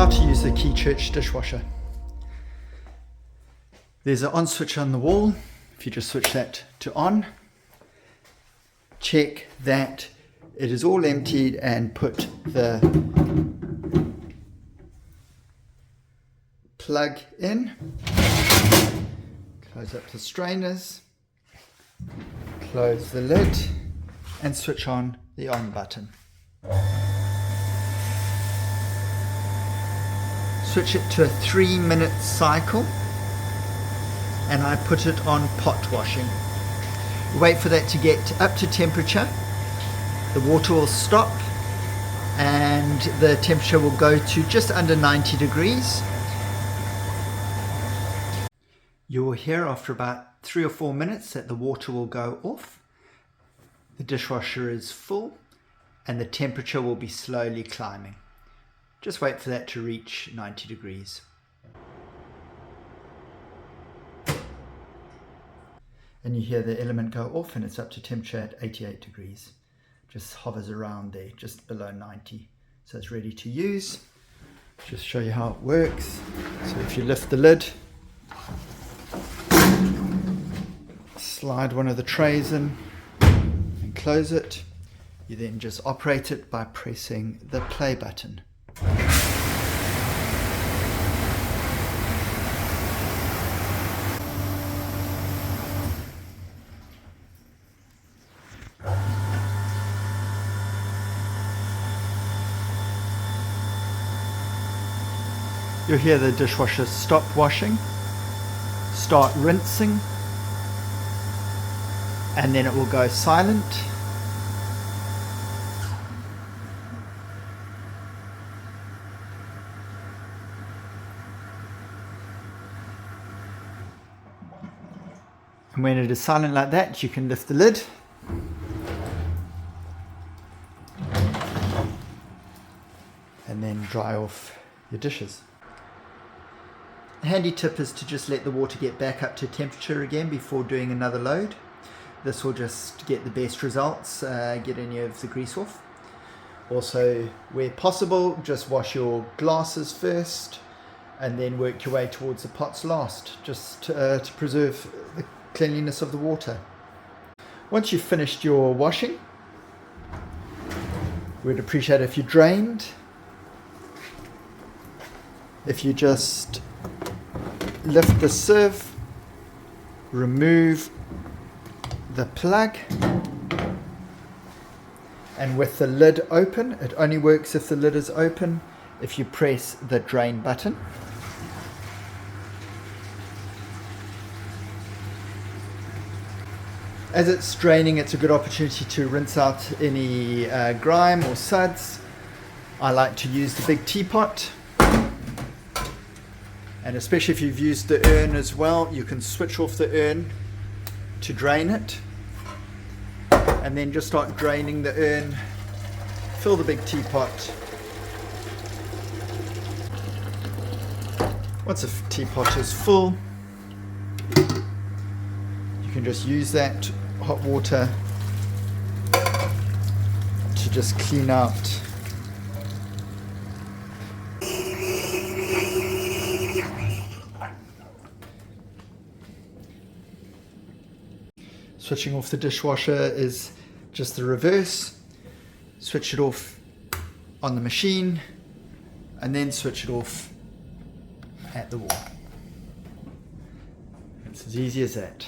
How to use the Key Church dishwasher. There's an on switch on the wall. If you just switch that to on, check that it is all emptied and put the plug in. Close up the strainers, close the lid and switch on the on button. Switch it to a 3-minute cycle and I put it on pot washing. Wait for that to get up to temperature. The water will stop and the temperature will go to just under 90 degrees. You will hear after about 3 or 4 minutes that the water will go off. The dishwasher is full and the temperature will be slowly climbing. Just wait for that to reach 90 degrees. And you hear the element go off and it's up to temperature at 88 degrees. Just hovers around there, just below 90. So it's ready to use. Just show you how it works. So if you lift the lid, slide one of the trays in and close it. You then just operate it by pressing the play button. You'll hear the dishwasher stop washing, start rinsing, and then it will go silent. And when it is silent like that, you can lift the lid and then dry off your dishes. A handy tip is to just let the water get back up to temperature again before doing another load. This will just get the best results, get any of the grease off. Also, where possible, just wash your glasses first and then work your way towards the pots last, just to preserve the cleanliness of the water. Once you've finished your washing, we'd appreciate if you drained. If you just lift the sieve, remove the plug, and with the lid open, it only works if the lid is open, if you press the drain button. As it's draining, it's a good opportunity to rinse out any grime or suds. I like to use the big teapot. And especially if you've used the urn as well, you can switch off the urn to drain it. And then just start draining the urn. Fill the big teapot. Once the teapot is full, you can just use that hot water to just clean out Switching off the dishwasher is just the reverse. Switch it off on the machine and then switch it off at the wall. It's as easy as that.